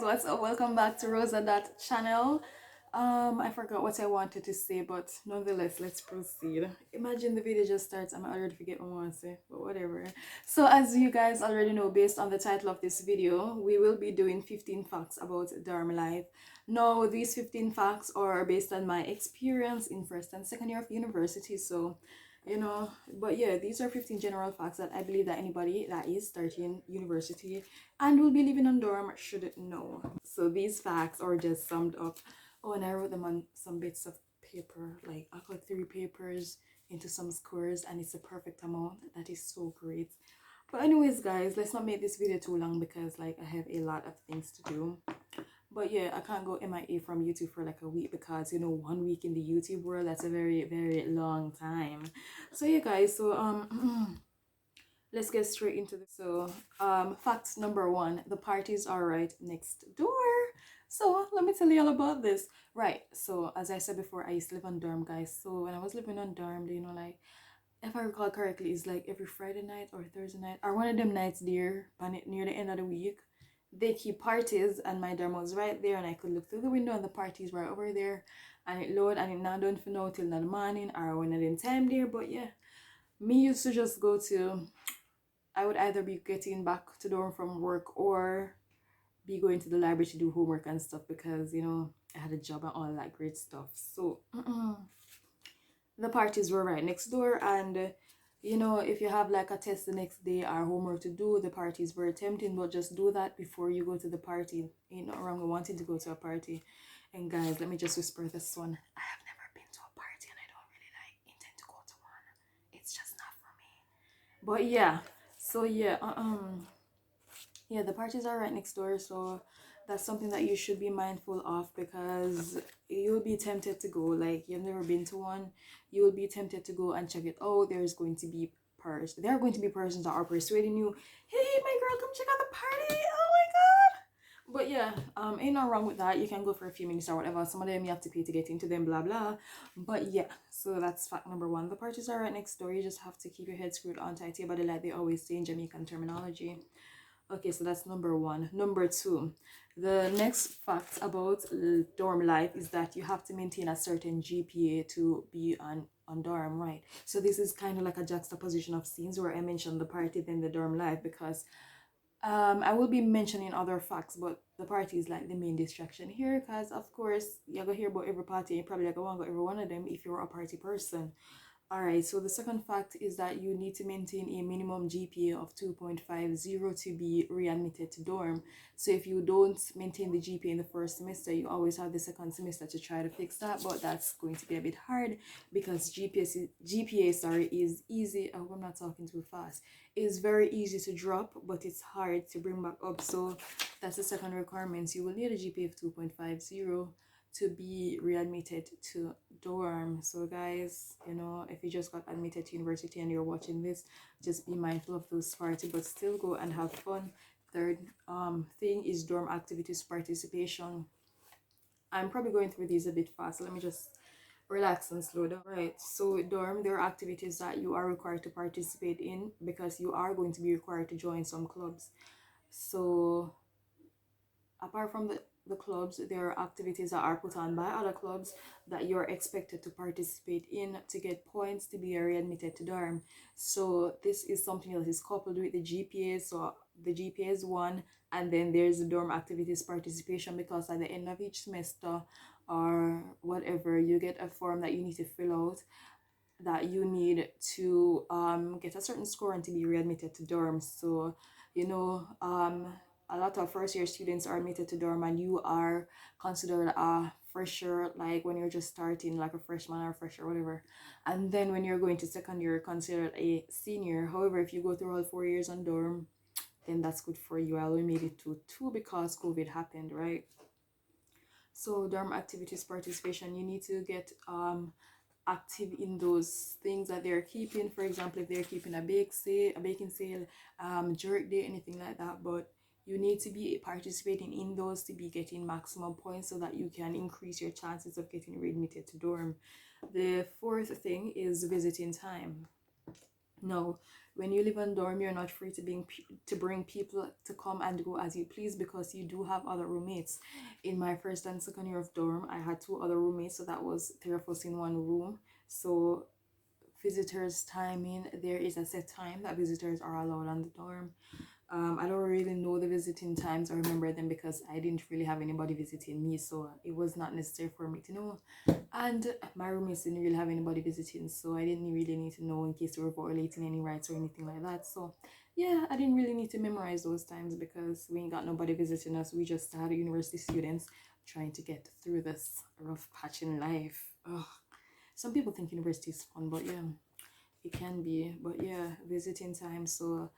what's up? Welcome back to Rosa Dot channel. I forgot what I wanted to say, but nonetheless, let's proceed. Imagine the video just starts. I'm already forget what I want to say, but whatever. So as you guys already know, based on the title of this video, we will be doing 15 facts about dorm life. Now, these 15 facts are based on my experience in first and second year of university. So but yeah, these are 15 general facts that I believe that anybody that is starting university and will be living on dorm should know. So these facts are just summed up. Oh, and I wrote them on some bits of paper. Like I put 3 papers into some squares, and it's a perfect amount. That is so great. But anyways, guys, let's not make this video too long because like I have a lot of things to do. But yeah, I can't go MIA from YouTube for like a week because 1 week in the YouTube world, that's a very, very long time. So yeah, guys, so let's get straight into this. So fact number 1, the parties are right next door. So let me tell you all about this. Right, so as I said before, I used to live on dorm, guys. So when I was living on dorm, like if I recall correctly, it's like every Friday night or Thursday night or one of them nights there, near the end of the week, they keep parties, and my dorm was right there, and I could look through the window and the parties were over there, and it load, and it not done for now till the morning or when I didn't time there. But yeah, me used to just go to, I would either be getting back to dorm from work or be going to the library to do homework and stuff because I had a job and all that great stuff. So the parties were right next door, and if you have like a test the next day or homework to do, the parties were tempting, but just do that before you go to the party. Ain't nothing wrong with wanting to go to a party. And guys, let me just whisper this one. I have never been to a party and I don't really like intend to go to one. It's just not for me. But yeah, so yeah, yeah, the parties are right next door, so that's something that you should be mindful of because you'll be tempted to go. Like you've never been to one, you will be tempted to go and check it out. There are going to be persons that are persuading you, hey my girl, come check out the party, oh my god. But yeah, ain't no wrong with that. You can go for a few minutes or whatever. Some of them you have to pay to get into them, blah blah. But yeah, so that's fact number 1. The parties are right next door. You just have to keep your head screwed on tight to your body, like they always say in Jamaican terminology. Okay, so that's number 1. Number 2, the next fact about dorm life is that you have to maintain a certain GPA to be on dorm, right? So this is kind of like a juxtaposition of scenes where I mentioned the party then the dorm life, because I will be mentioning other facts, but the party is like the main distraction here because of course you're gonna hear about every party and you probably like want to go every one of them if you're a party person. Alright, so the second fact is that you need to maintain a minimum GPA of 2.50 to be readmitted to dorm. So if you don't maintain the GPA in the first semester, you always have the second semester to try to fix that, but that's going to be a bit hard because GPA is easy. I hope I'm not talking too fast. It's very easy to drop, but it's hard to bring back up. So that's the second requirement. You will need a GPA of 2.50 to be readmitted to dorm. So guys, if you just got admitted to university and you're watching this, just be mindful of those parties, but still go and have fun. Third thing is dorm activities participation. I'm probably going through these a bit fast, so let me just relax and slow down. Right, so dorm, there are activities that you are required to participate in because you are going to be required to join some clubs. So apart from the clubs, there are activities that are put on by other clubs that you're expected to participate in to get points to be readmitted to dorm. So this is something that is coupled with the GPA. So the GPA is 1, and then there's the dorm activities participation, because at the end of each semester or whatever, you get a form that you need to fill out that you need to get a certain score and to be readmitted to dorm. So a lot of first year students are admitted to dorm, and you are considered a fresher, like when you're just starting, like a freshman or fresher, whatever. And then when you're going to second year, considered a senior. However, if you go through all 4 years on dorm, then that's good for you. I only made it to 2 because COVID happened, right? So dorm activities participation, you need to get active in those things that they're keeping. For example, if they're keeping a baking sale, jerk day, anything like that. But you need to be participating in those to be getting maximum points so that you can increase your chances of getting readmitted to dorm. The fourth thing is visiting time. No, When you live on dorm, you're not free to bring people to come and go as you please, because you do have other roommates. In my first and second year of dorm, I had two other roommates, so that was three of us in one room. So visitors timing, there is a set time that visitors are allowed on the dorm. I don't really know the visiting times or remember them because I didn't really have anybody visiting me, so it was not necessary for me to know. And my roommates didn't really have anybody visiting, so I didn't really need to know in case they were violating any rights or anything like that. So yeah, I didn't really need to memorize those times because we ain't got nobody visiting us. We just had university students trying to get through this rough patch in life. Ugh. Some people think university is fun, but yeah, it can be. But yeah, visiting time. So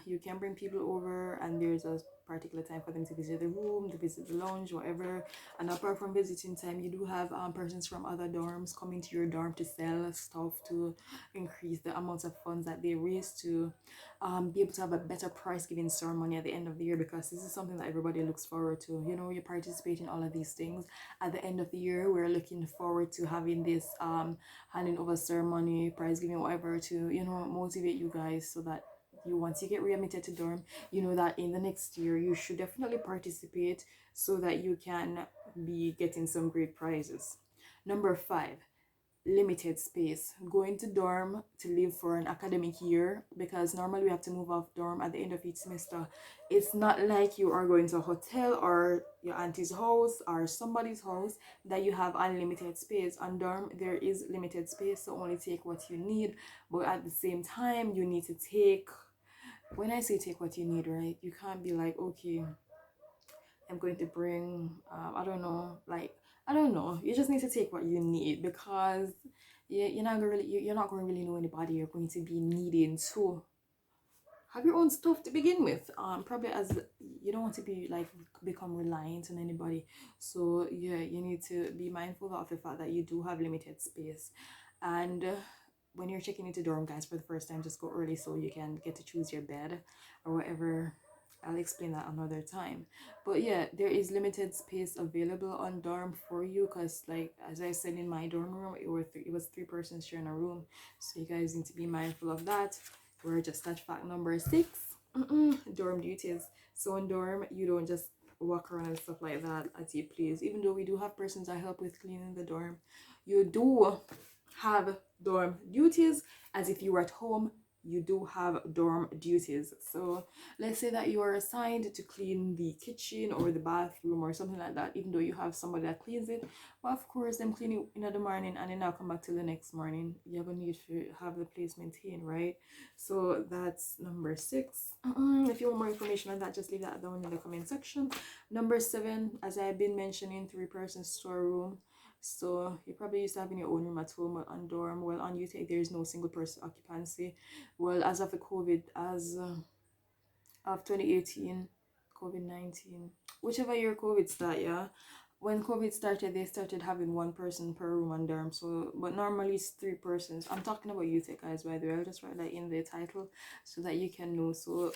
you can bring people over and there's a particular time for them to visit the room, to visit the lounge, whatever. And apart from visiting time, you do have persons from other dorms coming to your dorm to sell stuff, to increase the amount of funds that they raise, to be able to have a better prize giving ceremony at the end of the year, because this is something that everybody looks forward to. You know, you participate in all of these things. At the end of the year, we're looking forward to having this handing over ceremony, prize giving, whatever, to, you know, motivate you guys, so that you, once you get readmitted to dorm, you know that in the next year you should definitely participate so that you can be getting some great prizes. Number 5, limited space. Going to dorm to live for an academic year, because normally we have to move off dorm at the end of each semester. It's not like you are going to a hotel or your auntie's house or somebody's house that you have unlimited space. On dorm there is limited space, so only take what you need, but at the same time you need to take, when I say take what you need, right, you can't be like, okay, I'm going to bring, I don't know, like, I don't know. You just need to take what you need, because you're not gonna really, you're not going to really know anybody you're going to be needing to have your own stuff to begin with. Probably, as you don't want to be like become reliant on anybody. So yeah, you need to be mindful of the fact that you do have limited space. And when you're checking into dorm, guys, for the first time, just go early so you can get to choose your bed or whatever. I'll explain that another time. But yeah, there is limited space available on dorm for you, because like as I said, in my dorm room it was 3 persons sharing a room, so you guys need to be mindful of that. We're just at fact number 6. Dorm duties. So in dorm, you don't just walk around and stuff like that as you please. Even though we do have persons that help with cleaning the dorm, you do have dorm duties as if you were at home. You do have dorm duties. So let's say that you are assigned to clean the kitchen or the bathroom or something like that, even though you have somebody that cleans it. But of course, them clean it in the morning and then I'll come back till the next morning. You're gonna need to have the place maintained, right? So that's number 6. If you want more information on that, just leave that down in the comment section. Number 7, as I've been mentioning, 3-person storeroom. So you probably used to having your own room at home, or on dorm. Well, on Utech there is no single person occupancy. Well, as of the COVID, as of 2018, COVID-19, whichever year COVID started, yeah. When COVID started, they started having 1 person per room on dorm. So, but normally it's 3 persons. I'm talking about Utech guys, by the way. I'll just write that in the title so that you can know. So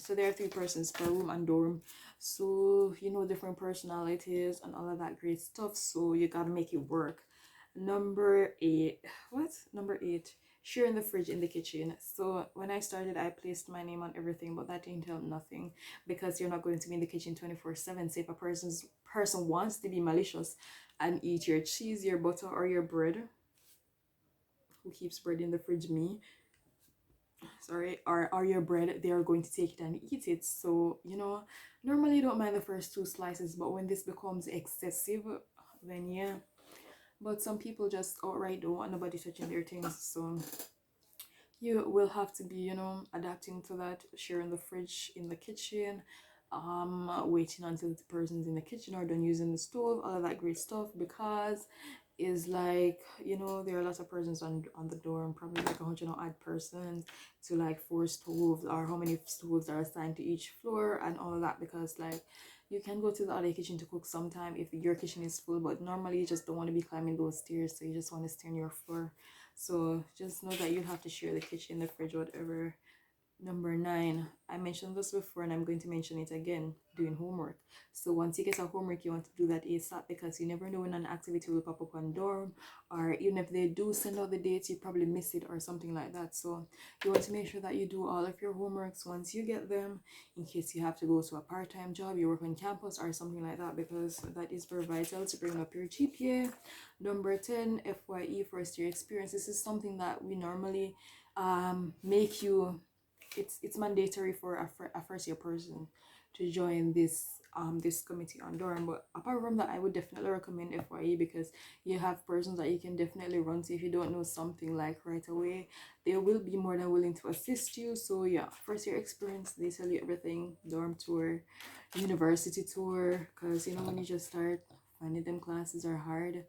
there are 3 persons per room and dorm. So you know, different personalities and all of that great stuff. So you gotta make it work. Number 8. What? Number 8. Sharing the fridge in the kitchen. So when I started, I placed my name on everything, but that didn't help nothing, because you're not going to be in the kitchen 24/7. Say if a person wants to be malicious and eat your cheese, your butter, or your bread. Who keeps bread in the fridge? Me. Sorry, or your bread, they are going to take it and eat it. So you know, normally you don't mind the first 2 slices, but when this becomes excessive, then yeah. But some people just outright don't want nobody touching their things, so you will have to be, you know, adapting to that. Sharing the fridge in the kitchen, waiting until the person's in the kitchen or done using the stove, all of that great stuff, because is like, you know, there are lots of persons on the dorm, probably like 100 or odd persons to like 4 stoves, or how many stoves are assigned to each floor and all of that, because like you can go to the other kitchen to cook sometime if your kitchen is full, but normally you just don't want to be climbing those stairs, so you just want to stay on your floor. So just know that you have to share the kitchen, the fridge, whatever. Number 9, I mentioned this before and I'm going to mention it again, doing homework. So once you get a homework, you want to do that ASAP because you never know when an activity will pop up on dorm, or even if they do send out the dates, you probably miss it or something like that. So you want to make sure that you do all of your homeworks once you get them, in case you have to go to a part-time job, you work on campus or something like that, because that is very vital to bring up your GPA. Number 10, FYE, first year experience. This is something that we normally make you, it's mandatory for a first year person to join this committee on dorm. But apart from that, I would definitely recommend FYE because you have persons that you can definitely run to if you don't know something like right away. They will be more than willing to assist you. So yeah, first year experience, they tell you everything: dorm tour, university tour, because you know when you just start, finding them classes are hard.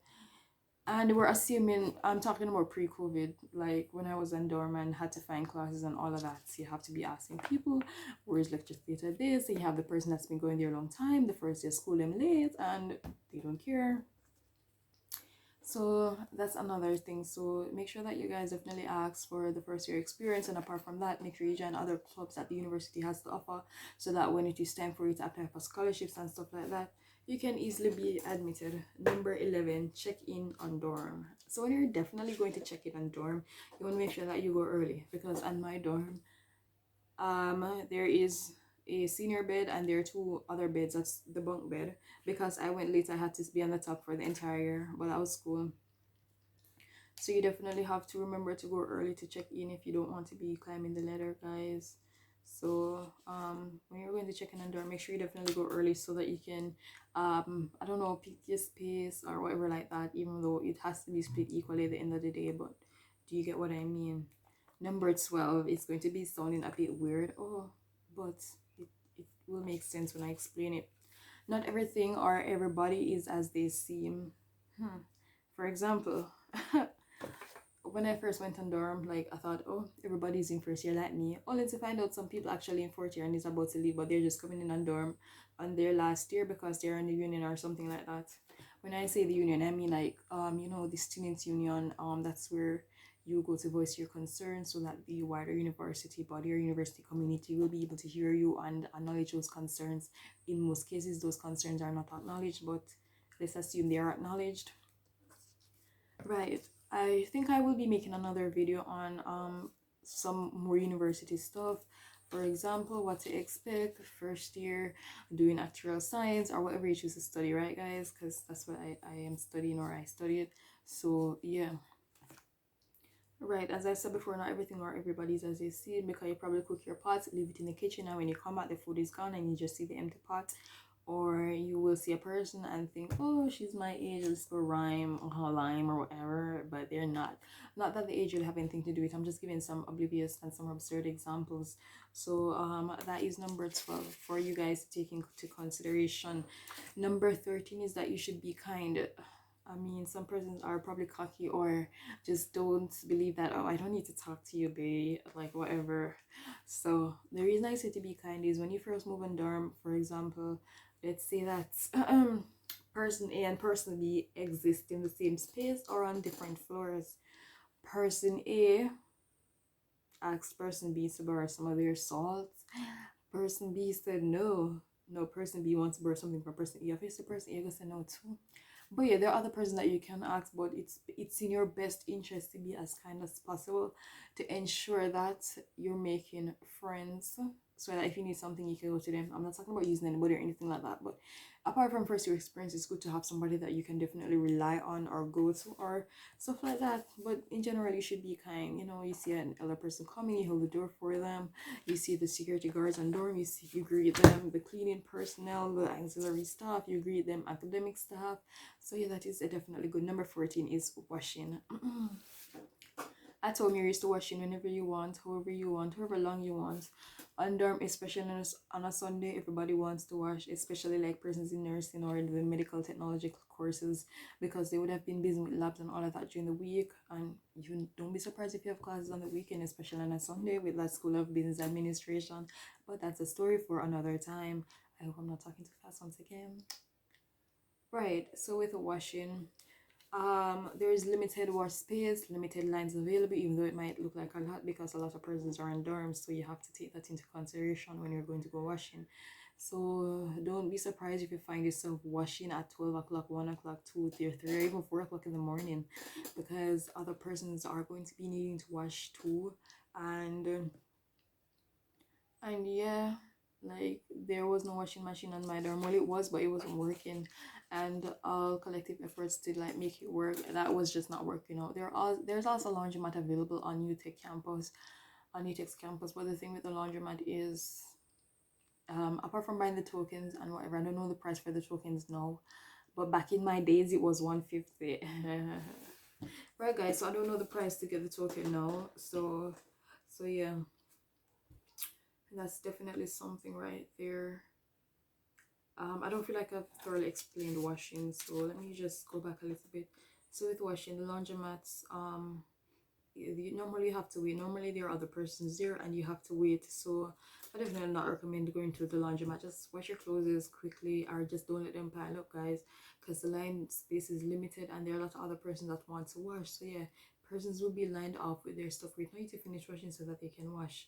And we're assuming, I'm talking about pre-COVID, like when I was in dorm and had to find classes and all of that. So you have to be asking people, where's lecture theater this? And you have the person that's been going there a long time, the first day of school them late, and they don't care. So that's another thing. So make sure that you guys definitely ask for the first year experience, and apart from that, make sure you join other clubs that the university has to offer, so that when it is time for you to apply for scholarships and stuff like that, you can easily be admitted. Number 11, check in on dorm. So when you're definitely going to check in on dorm, you want to make sure that you go early, because on my dorm, there is a senior bed and there are two other beds. That's the bunk bed. Because I went late, I had to be on the top for the entire year, but that was cool. So you definitely have to remember to go early to check in if you don't want to be climbing the ladder, guys. So when you're going to check in on door, make sure you definitely go early so that you can I don't know, pick your space or whatever like that, even though it has to be split equally at the end of the day. But do you get what I mean? Number 12 is going to be sounding a bit weird, but it will make sense when I explain it. Not everything or everybody is as they seem. For example, when I first went on dorm, like I thought, oh, everybody's in first year like me. Only to find out some people actually in fourth year and is about to leave, but they're just coming in on dorm on their last year because they're in the union or something like that. When I say the union, I mean like the students union. That's where you go to voice your concerns so that the wider university body or university community will be able to hear you and acknowledge those concerns. In most cases, those concerns are not acknowledged, but let's assume they are acknowledged. Right. I think I will be making another video on some more university stuff. For example, what to expect first year doing actuarial science or whatever you choose to study, right guys? Because that's what I am studying, or I studied. So yeah. Right, as I said before, not everything or everybody's as they see it, because you probably cook your pot, leave it in the kitchen, and when you come back, the food is gone and you just see the empty pot. Or you will see a person and think, oh, she's my age, let's go rhyme or lime or whatever, but they're not. Not that the age will have anything to do with it. I'm just giving some oblivious and some absurd examples. So that is number 12 for you guys to take into consideration. Number 13 is that you should be kind. I mean, some persons are probably cocky or just don't believe that, oh, I don't need to talk to you, babe, like whatever. So the reason I say to be kind is when you first move in dorm, for example, let's say that person A and person B exist in the same space or on different floors. Person A asked person B to borrow some of their salt. Person B said no. No, person B wants to borrow something from person A. Obviously, person A gonna say no too. But yeah, there are other persons that you can ask, but it's in your best interest to be as kind as possible to ensure that you're making friends, so that if you need something you can go to them. I'm not talking about using anybody or anything like that, but apart from first year experience, it's good to have somebody that you can definitely rely on or go to or stuff like that. But in general, you should be kind. You see an elder person coming, you hold the door for them. You see the security guards on dorm, you greet them. The cleaning personnel, the auxiliary staff, you greet them. Academic staff. So yeah, that is definitely good. Number 14 is washing. At home, you're used to washing whenever you want, however you want, however long you want. On dorm, especially on a Sunday, everybody wants to wash, especially like persons in nursing or the medical technology courses, because they would have been busy with labs and all of that during the week. And you don't be surprised if you have classes on the weekend, especially on a Sunday with that School of Business Administration. But that's a story for another time. I hope I'm not talking too fast once again. Right, so with the washing, There's limited wash space, limited lines available, even though it might look like a lot because a lot of persons are in dorms, so you have to take that into consideration when you're going to go washing. So don't be surprised if you find yourself washing at 12 o'clock, 1 o'clock, 2, 3, 3, or even 4 o'clock in the morning, because other persons are going to be needing to wash too. And yeah, like there was no washing machine on my dorm. Well, it was, but it wasn't working, and all collective efforts to like make it work, that was just not working out. There's also laundromat available on Utech's campus, but the thing with the laundromat is, apart from buying the tokens and whatever, I don't know the price for the tokens now, but back in my days it was 150. Right, guys, so I don't know the price to get the token now, so yeah, that's definitely something right there. I don't feel like I've thoroughly explained washing, so let me just go back a little bit. So with washing, the laundromats, you normally have to wait. Normally there are other persons there and you have to wait. So I definitely not recommend going to the laundromat. Just wash your clothes quickly, or just don't let them pile up, guys, because the line space is limited and there are a lot of other persons that want to wash. So yeah, persons will be lined up with their stuff waiting to finish washing so that they can wash.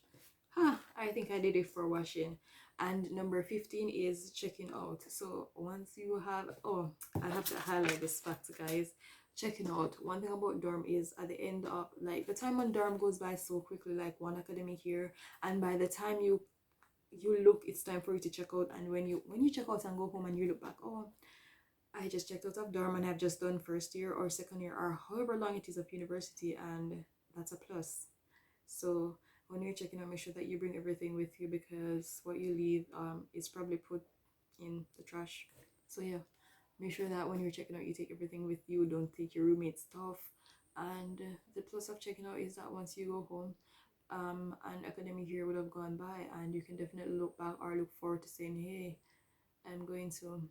I think I did it for washing. And number 15 is checking out. So once you have, oh, I have to highlight this fact, guys. Checking out. One thing about dorm is at the end of, like, the time on dorm goes by so quickly, like one academic year, and by the time you look, it's time for you to check out. And when you check out and go home and you look back, oh, I just checked out of dorm and I've just done first year or second year or however long it is of university, and that's a plus. So when you're checking out, make sure that you bring everything with you, because what you leave is probably put in the trash. So yeah, make sure that when you're checking out, you take everything with you. Don't take your roommate's stuff. And the plus of checking out is that once you go home, an academic year would have gone by, and you can definitely look back or look forward to saying, hey, I'm going to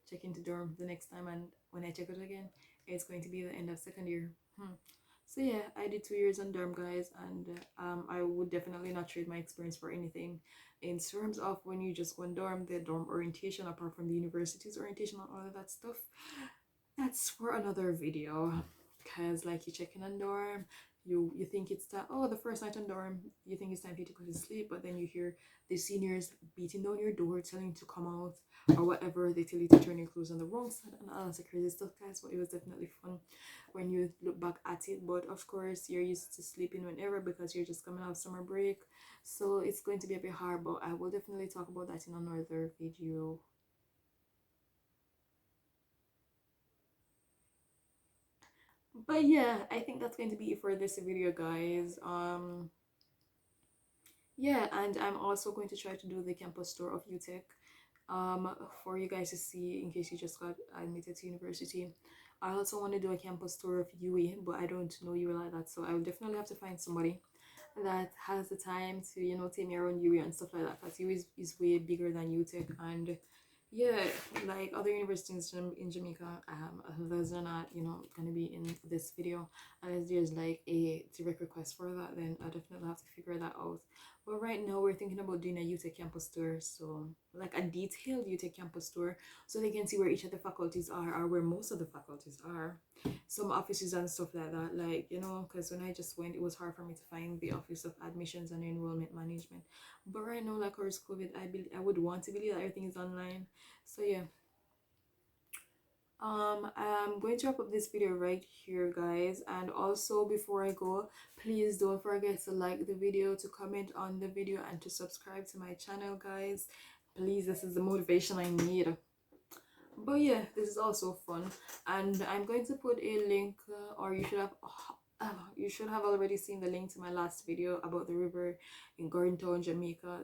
check into dorm the next time, and when I check it again, it's going to be the end of second year. So yeah, I did 2 years on dorm, guys, and I would definitely not trade my experience for anything. In terms of when you just go on dorm, the dorm orientation, apart from the university's orientation and all of that stuff, that's for another video. Because like you check in on dorm, you think it's time, oh, the first night on dorm, you think it's time for you to go to sleep, but then you hear the seniors beating down your door telling you to come out, or whatever. They tell you to turn your clothes on the wrong side and all that crazy stuff, guys. But it was definitely fun when you look back at it. But of course, you're used to sleeping whenever because you're just coming out of summer break, so it's going to be a bit hard, but I will definitely talk about that in another video. But yeah, I think that's going to be it for this video, guys. Yeah, and I'm also going to try to do the campus tour of Utech, for you guys to see in case you just got admitted to university. I also want to do a campus tour of UE, but I don't know UE like that, so I will definitely have to find somebody that has the time to, take me around UE and stuff like that, because UE is way bigger than Utech. And yeah, like other universities in Jamaica, those are not, gonna be in this video unless there's like a direct request for that. Then I definitely have to figure that out. But right now we're thinking about doing a UTech campus tour, so like a detailed UTech campus tour, so they can see where each of the faculties are, or where most of the faculties are, some offices and stuff like that. Like, because when I just went, it was hard for me to find the office of admissions and enrollment management. But right now, like, course COVID, I would want to believe that everything is online. So yeah, I'm going to wrap up this video right here, guys. And also, before I go, please don't forget to like the video, to comment on the video, and to subscribe to my channel, guys. Please, this is the motivation I need. But yeah, this is also fun, and I'm going to put a link, or you should have already seen the link to my last video about the river in Gordontown, Jamaica,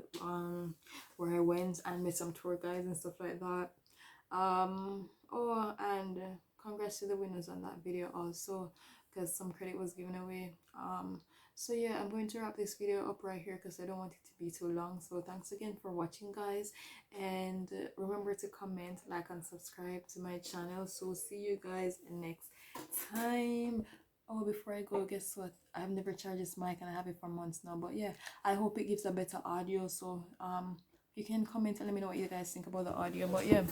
where I went and met some tour guides and stuff like that. Oh, and congrats to the winners on that video also, because some credit was given away. So yeah, I'm going to wrap this video up right here because I don't want it to be too long. So thanks again for watching, guys, and remember to comment, like, and subscribe to my channel. So see you guys next time. Oh, before I go, guess what? I've never charged this mic and I have it for months now, but yeah, I hope it gives a better audio. So you can comment and let me know what you guys think about the audio. But yeah,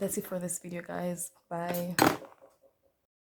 that's it for this video, guys. Bye.